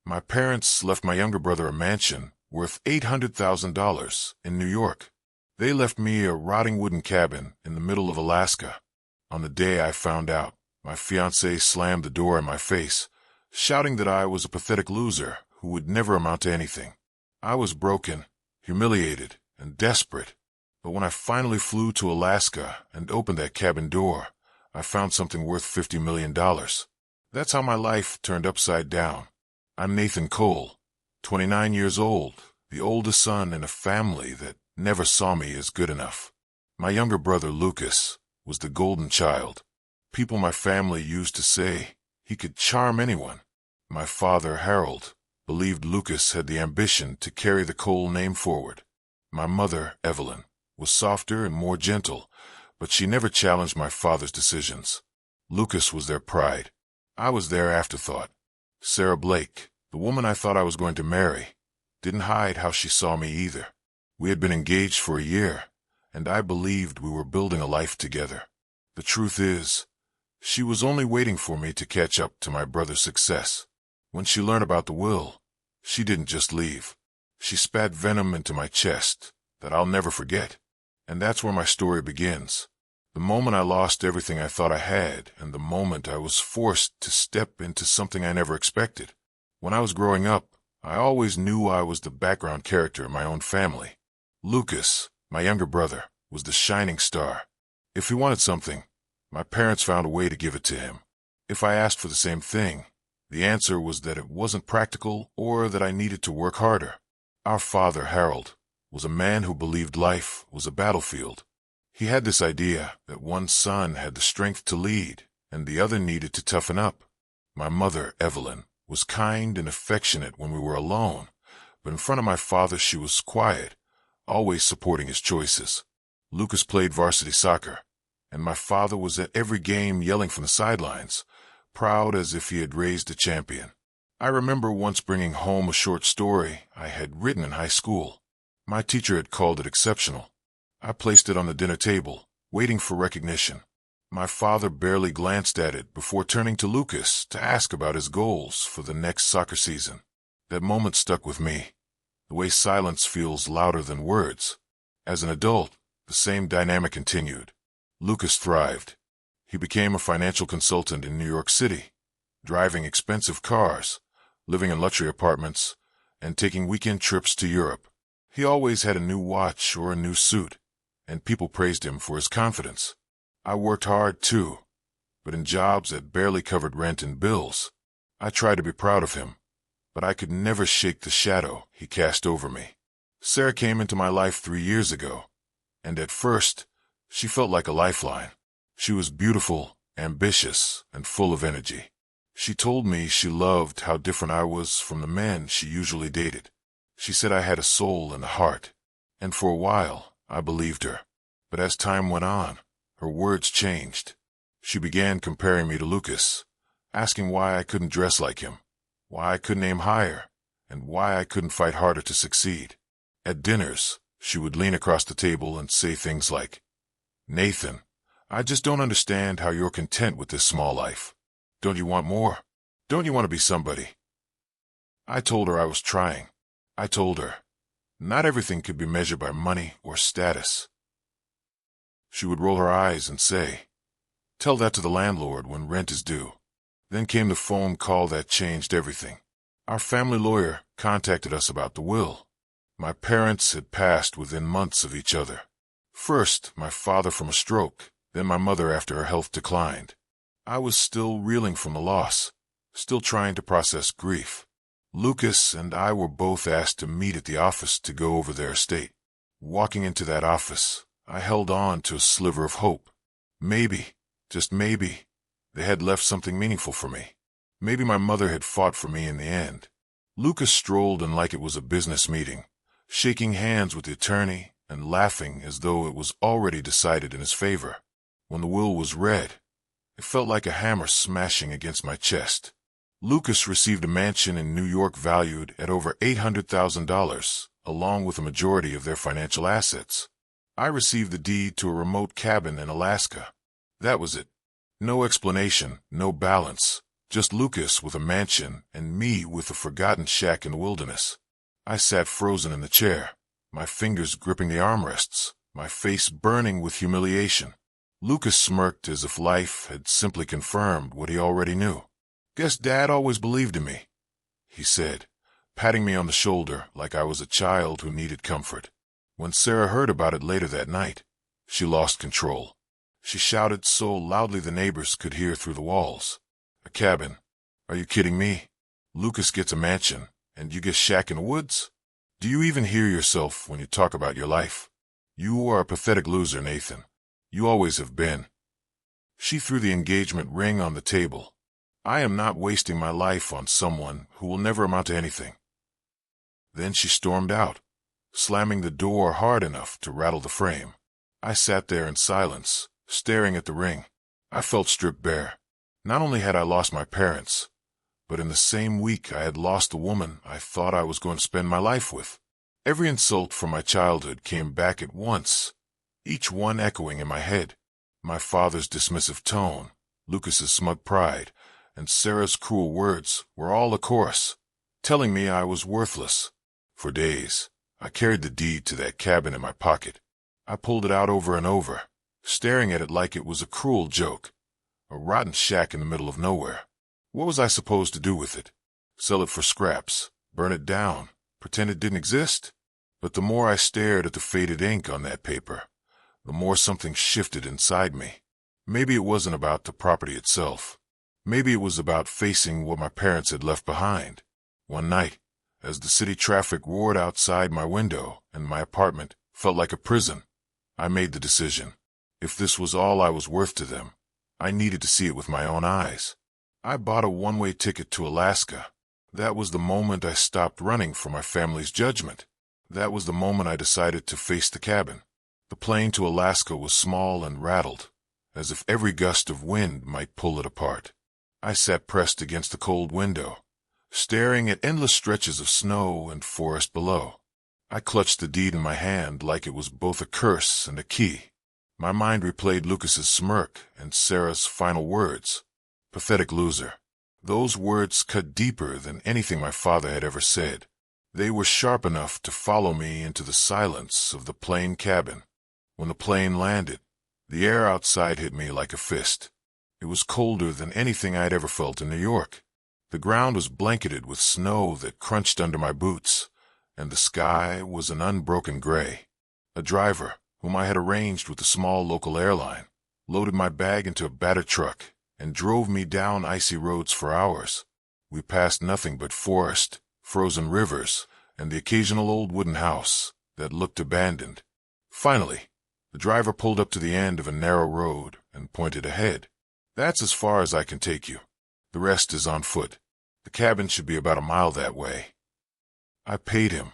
My parents left my younger brother a mansion worth $800,000 in New York. They left me a rotting wooden cabin in the middle of Alaska. On the day I found out, my fiancée slammed the door in my face, shouting that I was a pathetic loser who would never amount to anything. I was broken, humiliated, and desperate. But when I finally flew to Alaska and opened that cabin door, I found something worth $50 million. That's how my life turned upside down. I'm Nathan Cole, 29 years old, the oldest son in a family that never saw me as good enough. My younger brother, Lucas, was the golden child. People my family used to say he could charm anyone. My father, Harold, believed Lucas had the ambition to carry the Cole name forward. My mother, Evelyn, was softer and more gentle, but she never challenged my father's decisions. Lucas was their pride. I was their afterthought. Sarah Blake, the woman I thought I was going to marry, didn't hide how she saw me either. We had been engaged for a year, and I believed we were building a life together. The truth is, she was only waiting for me to catch up to my brother's success. When she learned about the will, she didn't just leave. She spat venom into my chest that I'll never forget. And that's where my story begins. The moment I lost everything I thought I had, and the moment I was forced to step into something I never expected. When I was growing up, I always knew I was the background character in my own family. Lucas, my younger brother, was the shining star. If he wanted something, my parents found a way to give it to him. If I asked for the same thing, the answer was that it wasn't practical or that I needed to work harder. Our father, Harold, was a man who believed life was a battlefield. He had this idea that one son had the strength to lead and the other needed to toughen up. My mother, Evelyn, was kind and affectionate when we were alone, but in front of my father she was quiet, always supporting his choices. Lucas played varsity soccer, and my father was at every game yelling from the sidelines, proud as if he had raised a champion. I remember once bringing home a short story I had written in high school. My teacher had called it exceptional. I placed it on the dinner table, waiting for recognition. My father barely glanced at it before turning to Lucas to ask about his goals for the next soccer season. That moment stuck with me, the way silence feels louder than words. As an adult, the same dynamic continued. Lucas thrived. He became a financial consultant in New York City, driving expensive cars, living in luxury apartments, and taking weekend trips to Europe. He always had a new watch or a new suit, and people praised him for his confidence. I worked hard too, but in jobs that barely covered rent and bills. I tried to be proud of him, but I could never shake the shadow he cast over me. Sarah came into my life 3 years ago, and at first, she felt like a lifeline. She was beautiful, ambitious, and full of energy. She told me she loved how different I was from the men she usually dated. She said I had a soul and a heart, and for a while, I believed her. But as time went on, her words changed. She began comparing me to Lucas, asking why I couldn't dress like him, why I couldn't aim higher, and why I couldn't fight harder to succeed. At dinners, she would lean across the table and say things like, "Nathan, I just don't understand how you're content with this small life. Don't you want more? Don't you want to be somebody?" I told her I was trying. I told her, not everything could be measured by money or status. She would roll her eyes and say, "Tell that to the landlord when rent is due." Then came the phone call that changed everything. Our family lawyer contacted us about the will. My parents had passed within months of each other. First, my father from a stroke, then my mother after her health declined. I was still reeling from the loss, still trying to process grief. Lucas and I were both asked to meet at the office to go over their estate. Walking into that office, I held on to a sliver of hope. Maybe, just maybe, they had left something meaningful for me. Maybe my mother had fought for me in the end. Lucas strolled in like it was a business meeting, shaking hands with the attorney and laughing as though it was already decided in his favor. When the will was read, it felt like a hammer smashing against my chest. Lucas received a mansion in New York valued at over $800,000, along with a majority of their financial assets. I received the deed to a remote cabin in Alaska. That was it. No explanation, no balance, Just Lucas with a mansion and me with a forgotten shack in the wilderness. I sat frozen in the chair, my fingers gripping the armrests, my face burning with humiliation. Lucas smirked as if life had simply confirmed what he already knew. "Guess Dad always believed in me," he said, patting me on the shoulder like I was a child who needed comfort. When Sarah heard about it later that night, she lost control. She shouted so loudly the neighbors could hear through the walls. "A cabin? Are you kidding me? Lucas gets a mansion, and you get a shack in the woods? Do you even hear yourself when you talk about your life? You are a pathetic loser, Nathan. You always have been." She threw the engagement ring on the table. "I am not wasting my life on someone who will never amount to anything." Then she stormed out, slamming the door hard enough to rattle the frame. I sat there in silence, staring at the ring. I felt stripped bare. Not only had I lost my parents, but in the same week I had lost the woman I thought I was going to spend my life with. Every insult from my childhood came back at once, each one echoing in my head. My father's dismissive tone, Lucas's smug pride, and Sarah's cruel words were all a chorus, telling me I was worthless. For days, I carried the deed to that cabin in my pocket. I pulled it out over and over, staring at it like it was a cruel joke, a rotten shack in the middle of nowhere. What was I supposed to do with it? Sell it for scraps? Burn it down? Pretend it didn't exist? But the more I stared at the faded ink on that paper, the more something shifted inside me. Maybe it wasn't about the property itself. Maybe it was about facing what my parents had left behind. One night, as the city traffic roared outside my window and my apartment felt like a prison, I made the decision. If this was all I was worth to them, I needed to see it with my own eyes. I bought a one-way ticket to Alaska. That was the moment I stopped running from my family's judgment. That was the moment I decided to face the cabin. The plane to Alaska was small and rattled, as if every gust of wind might pull it apart. I sat pressed against the cold window, staring at endless stretches of snow and forest below. I clutched the deed in my hand like it was both a curse and a key. My mind replayed Lucas's smirk and Sarah's final words. "Pathetic loser." Those words cut deeper than anything my father had ever said. They were sharp enough to follow me into the silence of the plane cabin. When the plane landed, the air outside hit me like a fist. It was colder than anything I'd ever felt in New York. The ground was blanketed with snow that crunched under my boots, and the sky was an unbroken gray. A driver, whom I had arranged with a small local airline, loaded my bag into a battered truck and drove me down icy roads for hours. We passed nothing but forest, frozen rivers, and the occasional old wooden house that looked abandoned. Finally, the driver pulled up to the end of a narrow road and pointed ahead. "That's as far as I can take you. The rest is on foot. The cabin should be about a mile that way." I paid him,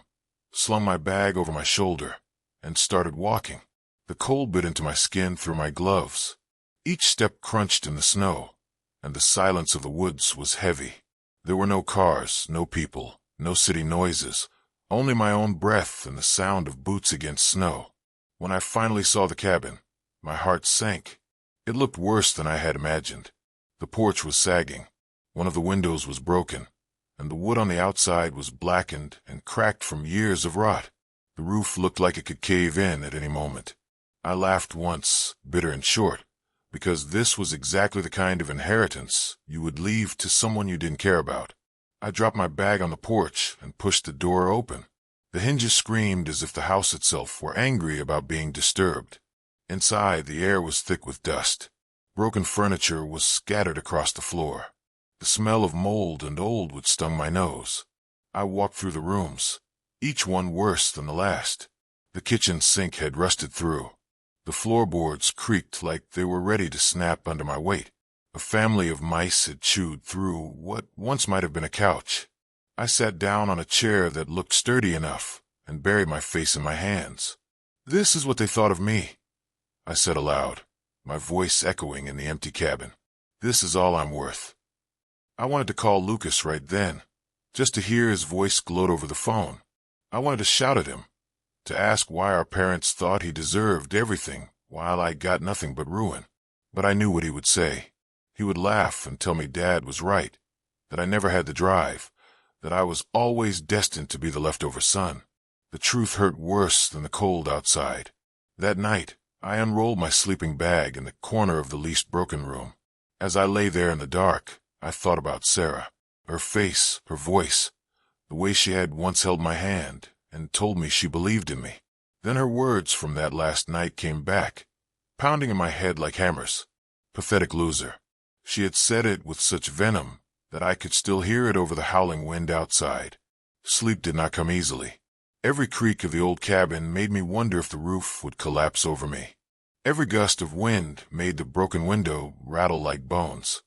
slung my bag over my shoulder, and started walking. The cold bit into my skin through my gloves. Each step crunched in the snow, and the silence of the woods was heavy. There were no cars, no people, no city noises, only my own breath and the sound of boots against snow. When I finally saw the cabin, my heart sank. It looked worse than I had imagined. The porch was sagging, one of the windows was broken, and the wood on the outside was blackened and cracked from years of rot. The roof looked like it could cave in at any moment. I laughed once, bitter and short, because this was exactly the kind of inheritance you would leave to someone you didn't care about. I dropped my bag on the porch and pushed the door open. The hinges screamed as if the house itself were angry about being disturbed. Inside, the air was thick with dust. Broken furniture was scattered across the floor. The smell of mold and old wood stung my nose. I walked through the rooms, each one worse than the last. The kitchen sink had rusted through. The floorboards creaked like they were ready to snap under my weight. A family of mice had chewed through what once might have been a couch. I sat down on a chair that looked sturdy enough and buried my face in my hands. "This is what they thought of me," I said aloud, my voice echoing in the empty cabin. "This is all I'm worth." I wanted to call Lucas right then, just to hear his voice gloat over the phone. I wanted to shout at him, to ask why our parents thought he deserved everything while I got nothing but ruin. But I knew what he would say. He would laugh and tell me Dad was right, that I never had the drive, that I was always destined to be the leftover son. The truth hurt worse than the cold outside. That night, I unrolled my sleeping bag in the corner of the least broken room. As I lay there in the dark, I thought about Sarah, her face, her voice, the way she had once held my hand and told me she believed in me. Then her words from that last night came back, pounding in my head like hammers. Pathetic loser. She had said it with such venom that I could still hear it over the howling wind outside. Sleep did not come easily. Every creak of the old cabin made me wonder if the roof would collapse over me. Every gust of wind made the broken window rattle like bones.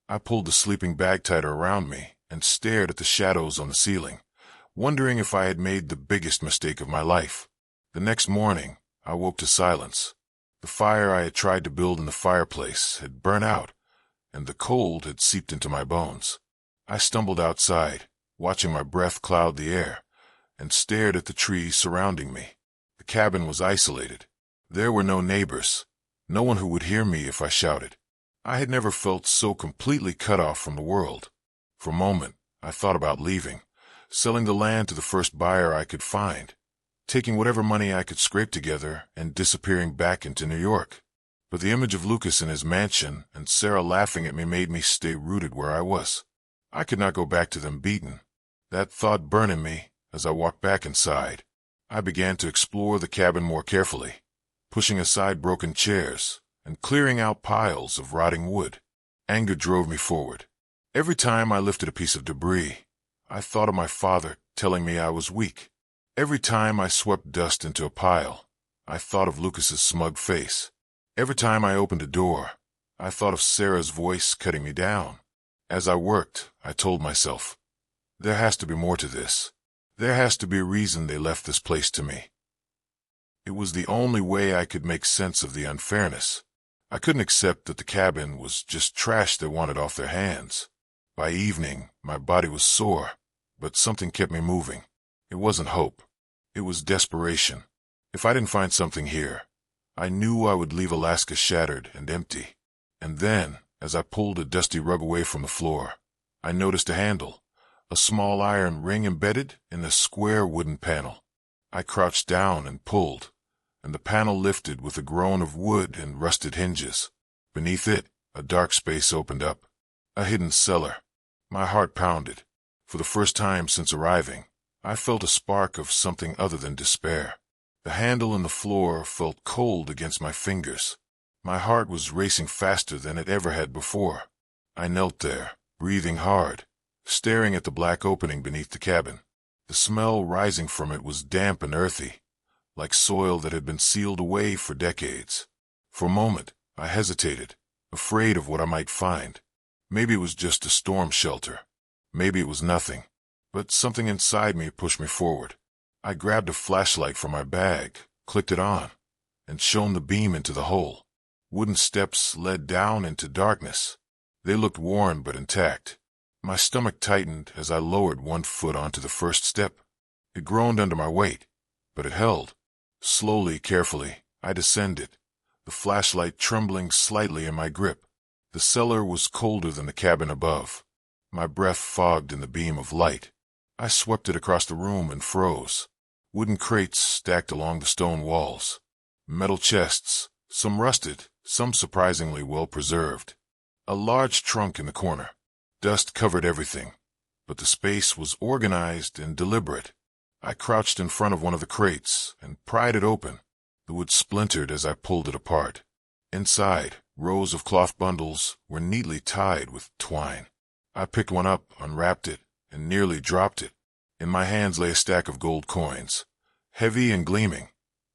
I pulled the sleeping bag tighter around me and stared at the shadows on the ceiling, wondering if I had made the biggest mistake of my life. The next morning, I woke to silence. The fire I had tried to build in the fireplace had burnt out, and the cold had seeped into my bones. I stumbled outside, watching my breath cloud the air, and stared at the trees surrounding me. The cabin was isolated. There were no neighbors, no one who would hear me if I shouted. I had never felt so completely cut off from the world. For a moment, I thought about leaving, selling the land to the first buyer I could find, taking whatever money I could scrape together and disappearing back into New York. But the image of Lucas in his mansion and Sarah laughing at me made me stay rooted where I was. I could not go back to them beaten. That thought burned in me as I walked back inside. I began to explore the cabin more carefully, pushing aside broken chairs and clearing out piles of rotting wood. Anger drove me forward. Every time I lifted a piece of debris, I thought of my father telling me I was weak. Every time I swept dust into a pile, I thought of Lucas's smug face. Every time I opened a door, I thought of Sarah's voice cutting me down. As I worked, I told myself, there has to be more to this. There has to be a reason they left this place to me. It was the only way I could make sense of the unfairness. I couldn't accept that the cabin was just trash they wanted off their hands. By evening, my body was sore, but something kept me moving. It wasn't hope. It was desperation. If I didn't find something here, I knew I would leave Alaska shattered and empty. And then, as I pulled a dusty rug away from the floor, I noticed a handle, a small iron ring embedded in a square wooden panel. I crouched down and pulled, and the panel lifted with a groan of wood and rusted hinges. Beneath it, a dark space opened up, a hidden cellar. My heart pounded. For the first time since arriving, I felt a spark of something other than despair. The handle in the floor felt cold against my fingers. My heart was racing faster than it ever had before. I knelt there, breathing hard, staring at the black opening beneath the cabin. The smell rising from it was damp and earthy, like soil that had been sealed away for decades. For a moment, I hesitated, afraid of what I might find. Maybe it was just a storm shelter. Maybe it was nothing. But something inside me pushed me forward. I grabbed a flashlight from my bag, clicked it on, and shone the beam into the hole. Wooden steps led down into darkness. They looked worn but intact. My stomach tightened as I lowered one foot onto the first step. It groaned under my weight, but it held. Slowly, carefully, I descended, the flashlight trembling slightly in my grip. The cellar was colder than the cabin above. My breath fogged in the beam of light. I swept it across the room and froze. Wooden crates stacked along the stone walls. Metal chests, some rusted, some surprisingly well preserved. A large trunk in the corner. Dust covered everything, but the space was organized and deliberate. I crouched in front of one of the crates and pried it open. The wood splintered as I pulled it apart. Inside, rows of cloth bundles were neatly tied with twine. I picked one up, unwrapped it, and nearly dropped it. In my hands lay a stack of gold coins, heavy and gleaming,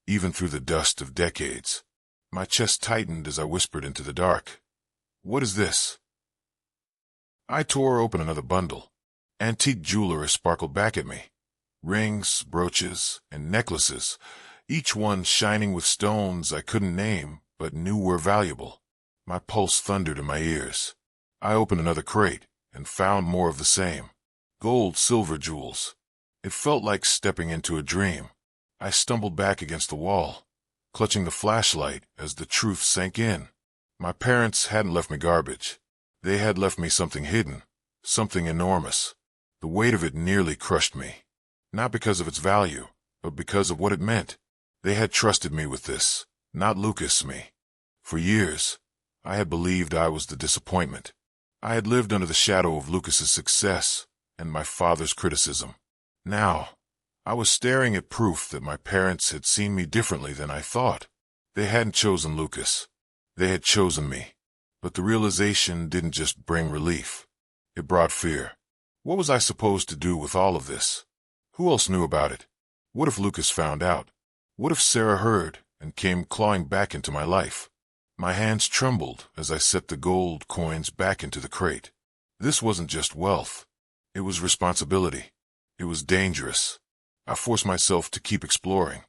even through the dust of decades. My chest tightened as I whispered into the dark, "What is this?" I tore open another bundle. Antique jewelry sparkled back at me. Rings, brooches, and necklaces, each one shining with stones I couldn't name but knew were valuable. My pulse thundered in my ears. I opened another crate and found more of the same. Gold, silver jewels. It felt like stepping into a dream. I stumbled back against the wall, clutching the flashlight as the truth sank in. My parents hadn't left me garbage. They had left me something hidden, something enormous. The weight of it nearly crushed me. Not because of its value, but because of what it meant. They had trusted me with this, not Lucas, me. For years, I had believed I was the disappointment. I had lived under the shadow of Lucas's success and my father's criticism. Now, I was staring at proof that my parents had seen me differently than I thought. They hadn't chosen Lucas. They had chosen me. But the realization didn't just bring relief. It brought fear. What was I supposed to do with all of this? Who else knew about it? What if Lucas found out? What if Sarah heard and came clawing back into my life? My hands trembled as I set the gold coins back into the crate. This wasn't just wealth. It was responsibility. It was dangerous. I forced myself to keep exploring.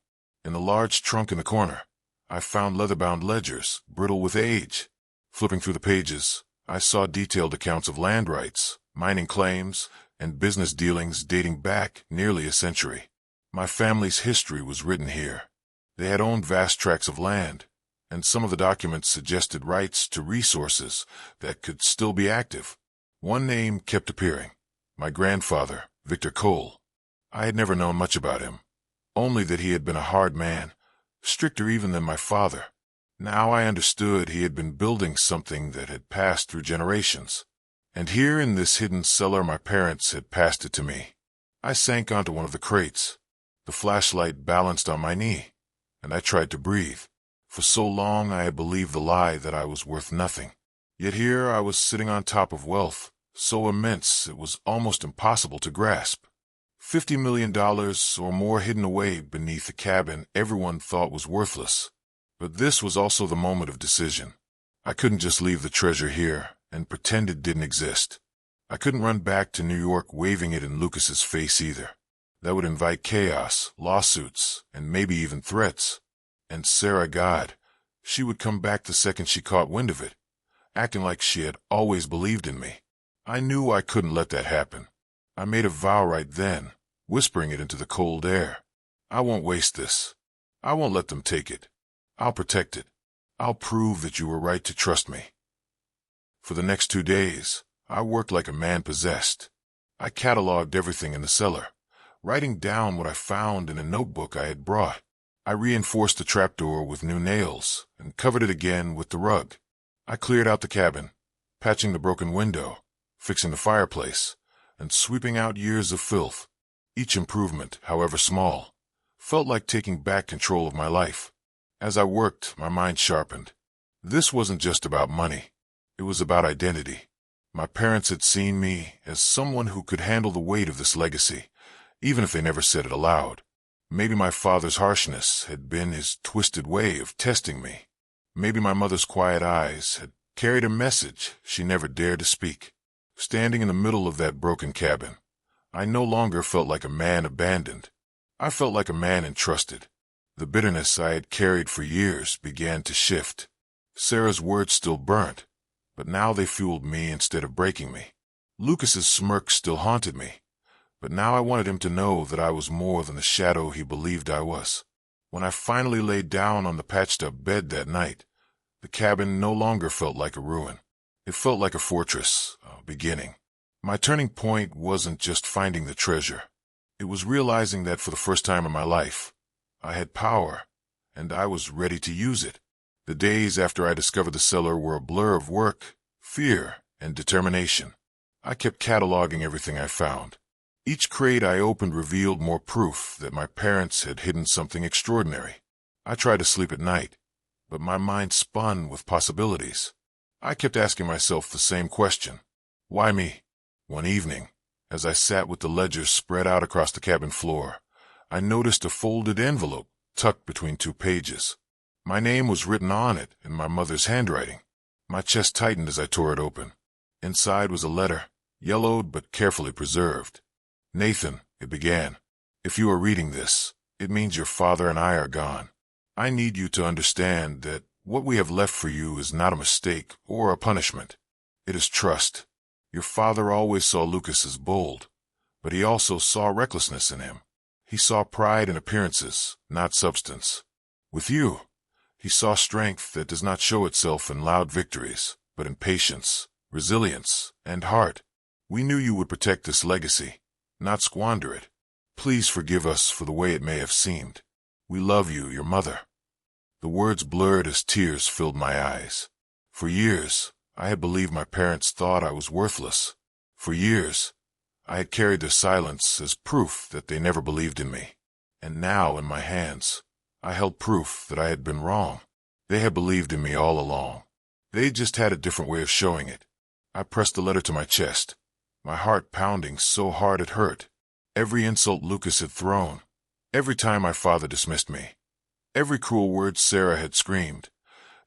In the large trunk in the corner, I found leather-bound ledgers, brittle with age. Flipping through the pages, I saw detailed accounts of land rights, mining claims, and business dealings dating back nearly a century. My family's history was written here. They had owned vast tracts of land, and some of the documents suggested rights to resources that could still be active. One name kept appearing: my grandfather, Victor Cole. I had never known much about him, only that he had been a hard man, stricter even than my father. Now I understood he had been building something that had passed through generations. And here in this hidden cellar my parents had passed it to me. I sank onto one of the crates. The flashlight balanced on my knee, and I tried to breathe. For so long I had believed the lie that I was worth nothing. Yet here I was sitting on top of wealth, so immense it was almost impossible to grasp. $50 million or more hidden away beneath a cabin everyone thought was worthless. But this was also the moment of decision. I couldn't just leave the treasure here and pretend it didn't exist. I couldn't run back to New York waving it in Lucas's face either. That would invite chaos, lawsuits, and maybe even threats. And Sarah, God, she would come back the second she caught wind of it, acting like she had always believed in me. I knew I couldn't let that happen. I made a vow right then, whispering it into the cold air. I won't waste this. I won't let them take it. I'll protect it. I'll prove that you were right to trust me. For the next 2 days, I worked like a man possessed. I cataloged everything in the cellar, writing down what I found in a notebook I had brought. I reinforced the trapdoor with new nails and covered it again with the rug. I cleared out the cabin, patching the broken window, fixing the fireplace, and sweeping out years of filth. Each improvement, however small, felt like taking back control of my life. As I worked, my mind sharpened. This wasn't just about money. It was about identity. My parents had seen me as someone who could handle the weight of this legacy, even if they never said it aloud. Maybe my father's harshness had been his twisted way of testing me. Maybe my mother's quiet eyes had carried a message she never dared to speak. Standing in the middle of that broken cabin, I no longer felt like a man abandoned. I felt like a man entrusted. The bitterness I had carried for years began to shift. Sarah's words still burnt, but now they fueled me instead of breaking me. Lucas's smirk still haunted me, but now I wanted him to know that I was more than the shadow he believed I was. When I finally laid down on the patched-up bed that night, the cabin no longer felt like a ruin. It felt like a fortress, a beginning. My turning point wasn't just finding the treasure. It was realizing that for the first time in my life, I had power, and I was ready to use it. The days after I discovered the cellar were a blur of work, fear, and determination. I kept cataloging everything I found. Each crate I opened revealed more proof that my parents had hidden something extraordinary. I tried to sleep at night, but my mind spun with possibilities. I kept asking myself the same question: why me? One evening, as I sat with the ledgers spread out across the cabin floor, I noticed a folded envelope tucked between 2 pages. My name was written on it in my mother's handwriting. My chest tightened as I tore it open. Inside was a letter, yellowed but carefully preserved. "Nathan," it began, "if you are reading this, it means your father and I are gone. I need you to understand that what we have left for you is not a mistake or a punishment. It is trust. Your father always saw Lucas as bold, but he also saw recklessness in him. He saw pride in appearances, not substance. With you, he saw strength that does not show itself in loud victories, but in patience, resilience, and heart. We knew you would protect this legacy, not squander it. Please forgive us for the way it may have seemed. We love you, your mother. The words blurred as tears filled my eyes. For years, I had believed my parents thought I was worthless. For years, I had carried their silence as proof that they never believed in me. And now, in my hands, I held proof that I had been wrong. They had believed in me all along. They just had a different way of showing it. I pressed the letter to my chest, my heart pounding so hard it hurt. Every insult Lucas had thrown, every time my father dismissed me, every cruel word Sarah had screamed,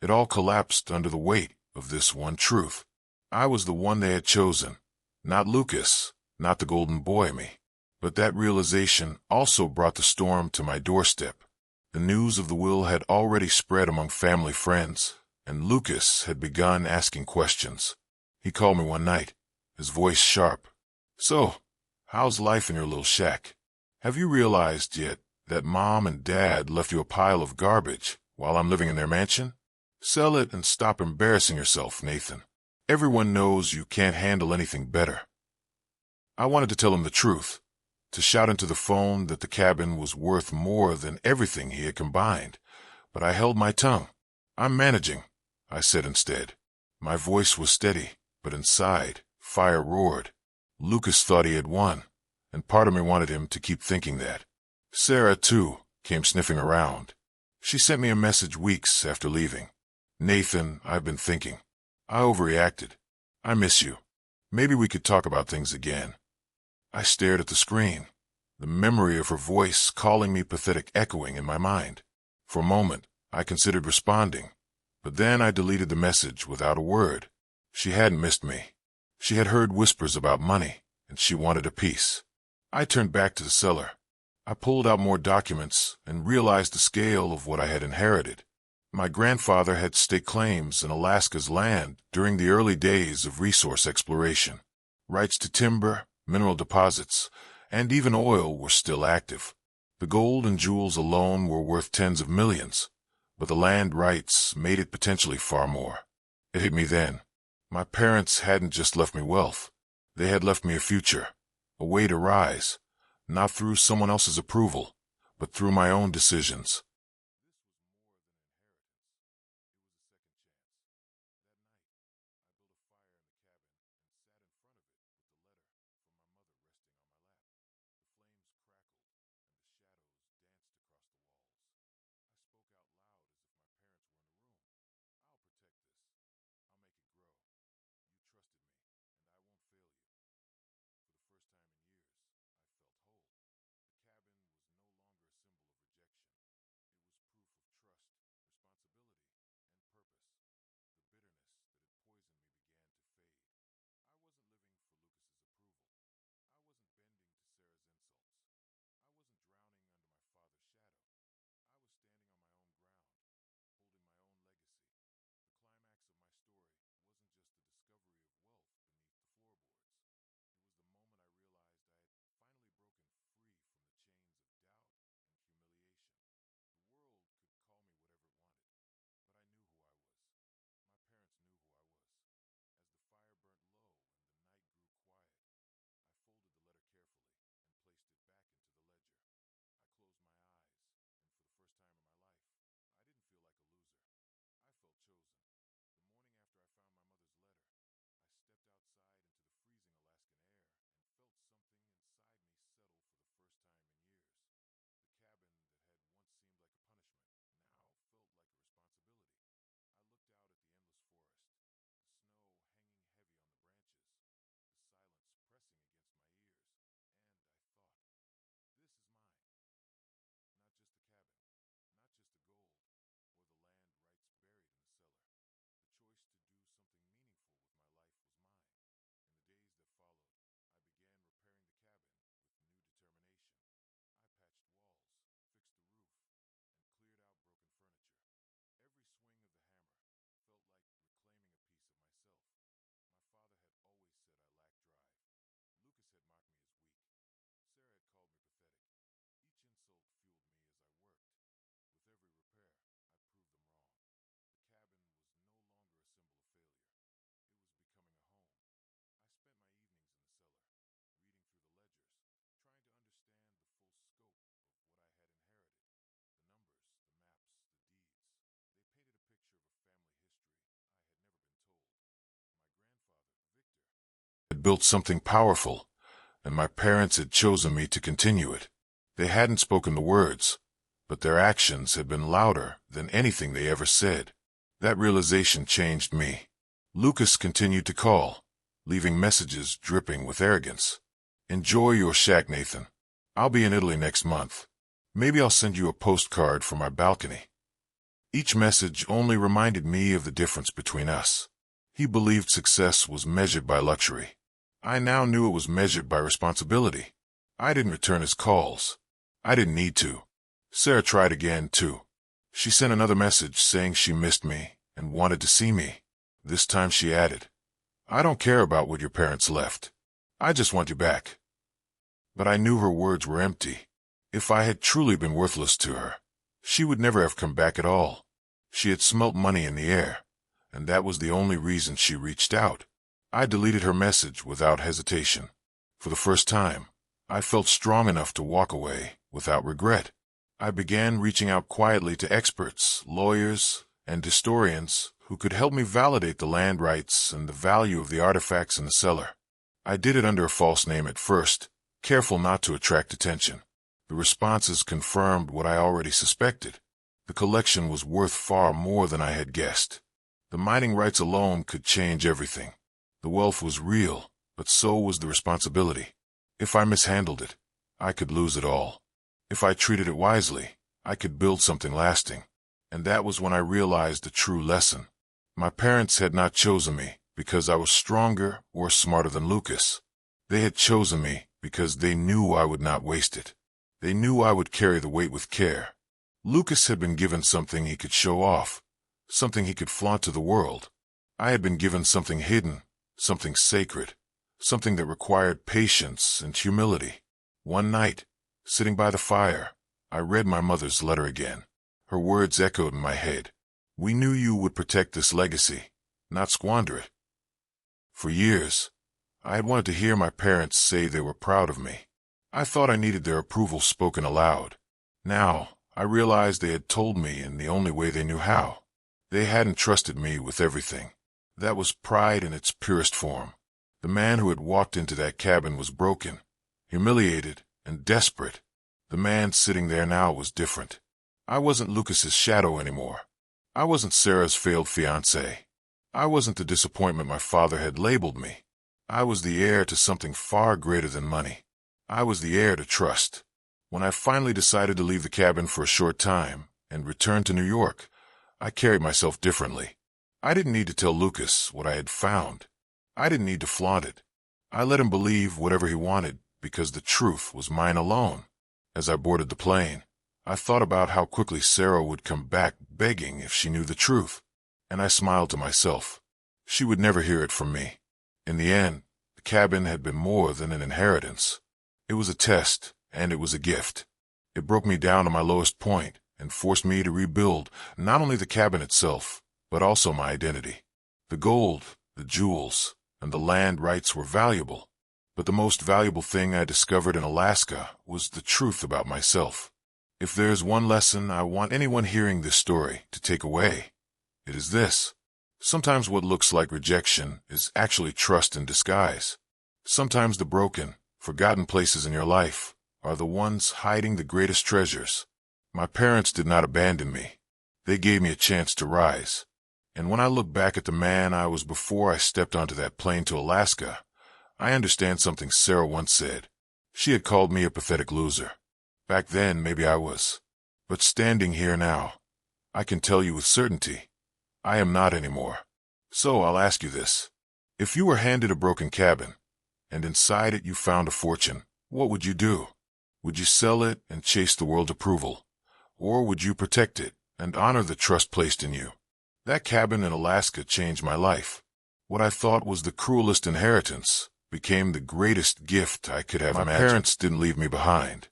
it all collapsed under the weight of this one truth. I was the one they had chosen, not Lucas, not the golden boy me. But that realization also brought the storm to my doorstep. The news of the will had already spread among family friends, and Lucas had begun asking questions. He called me one night, his voice sharp. "So, how's life in your little shack? Have you realized yet that Mom and Dad left you a pile of garbage while I'm living in their mansion? Sell it and stop embarrassing yourself, Nathan. Everyone knows you can't handle anything better." I wanted to tell him the truth, to shout into the phone that the cabin was worth more than everything he had combined, but I held my tongue. "I'm managing," I said instead. My voice was steady, but inside, fire roared. Lucas thought he had won, and part of me wanted him to keep thinking that. Sarah, too, came sniffing around. She sent me a message weeks after leaving. "Nathan, I've been thinking. I overreacted. I miss you. Maybe we could talk about things again." I stared at the screen, the memory of her voice calling me pathetic echoing in my mind. For a moment, I considered responding, but then I deleted the message without a word. She hadn't missed me. She had heard whispers about money, and she wanted a piece. I turned back to the cellar. I pulled out more documents and realized the scale of what I had inherited. My grandfather had staked claims in Alaska's land during the early days of resource exploration. Rights to timber, mineral deposits, and even oil were still active. The gold and jewels alone were worth tens of millions, but the land rights made it potentially far more. It hit me then. My parents hadn't just left me wealth. They had left me a future, a way to rise, not through someone else's approval, but through my own decisions. built something powerful, and my parents had chosen me to continue it. They hadn't spoken the words, but their actions had been louder than anything they ever said. That realization changed me. Lucas continued to call, leaving messages dripping with arrogance. "Enjoy your shack, Nathan. I'll be in Italy next month. Maybe I'll send you a postcard from my balcony." Each message only reminded me of the difference between us. He believed success was measured by luxury. I now knew it was measured by responsibility. I didn't return his calls. I didn't need to. Sarah tried again, too. She sent another message saying she missed me and wanted to see me. This time she added, "I don't care about what your parents left. I just want you back." But I knew her words were empty. If I had truly been worthless to her, she would never have come back at all. She had smelt money in the air, and that was the only reason she reached out. I deleted her message without hesitation. For the first time, I felt strong enough to walk away without regret. I began reaching out quietly to experts, lawyers, and historians who could help me validate the land rights and the value of the artifacts in the cellar. I did it under a false name at first, careful not to attract attention. The responses confirmed what I already suspected. The collection was worth far more than I had guessed. The mining rights alone could change everything. The wealth was real, but so was the responsibility. If I mishandled it, I could lose it all. If I treated it wisely, I could build something lasting. And that was when I realized the true lesson. My parents had not chosen me because I was stronger or smarter than Lucas. They had chosen me because they knew I would not waste it. They knew I would carry the weight with care. Lucas had been given something he could show off, something he could flaunt to the world. I had been given something hidden, something sacred, something that required patience and humility. One night, sitting by the fire, I read my mother's letter again. Her words echoed in my head. "We knew you would protect this legacy, not squander it." For years, I had wanted to hear my parents say they were proud of me. I thought I needed their approval spoken aloud. Now, I realized they had told me in the only way they knew how. They hadn't trusted me with everything. That was pride in its purest form. The man who had walked into that cabin was broken, humiliated, and desperate. The man sitting there now was different. I wasn't Lucas's shadow anymore. I wasn't Sarah's failed fiancée. I wasn't the disappointment my father had labeled me. I was the heir to something far greater than money. I was the heir to trust. When I finally decided to leave the cabin for a short time and return to New York, I carried myself differently. I didn't need to tell Lucas what I had found. I didn't need to flaunt it. I let him believe whatever he wanted because the truth was mine alone. As I boarded the plane, I thought about how quickly Sarah would come back begging if she knew the truth, and I smiled to myself. She would never hear it from me. In the end, the cabin had been more than an inheritance. It was a test, and it was a gift. It broke me down to my lowest point and forced me to rebuild not only the cabin itself, but also my identity. The gold, the jewels, and the land rights were valuable, but the most valuable thing I discovered in Alaska was the truth about myself. If there's one lesson I want anyone hearing this story to take away, it is this. Sometimes what looks like rejection is actually trust in disguise. Sometimes the broken, forgotten places in your life are the ones hiding the greatest treasures. My parents did not abandon me. They gave me a chance to rise. And when I look back at the man I was before I stepped onto that plane to Alaska, I understand something Sarah once said. She had called me a pathetic loser. Back then, maybe I was. But standing here now, I can tell you with certainty, I am not anymore. So I'll ask you this. If you were handed a broken cabin, and inside it you found a fortune, what would you do? Would you sell it and chase the world's approval? Or would you protect it and honor the trust placed in you? That cabin in Alaska changed my life. What I thought was the cruelest inheritance became the greatest gift I could have imagined. My parents didn't leave me behind.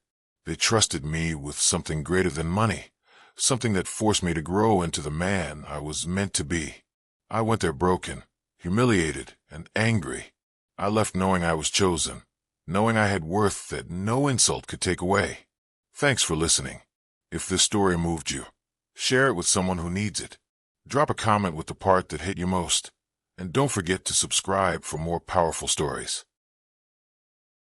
They trusted me with something greater than money, something that forced me to grow into the man I was meant to be. I went there broken, humiliated, and angry. I left knowing I was chosen, knowing I had worth that no insult could take away. Thanks for listening. If this story moved you, share it with someone who needs it. Drop a comment with the part that hit you most, And don't forget to subscribe for more powerful stories.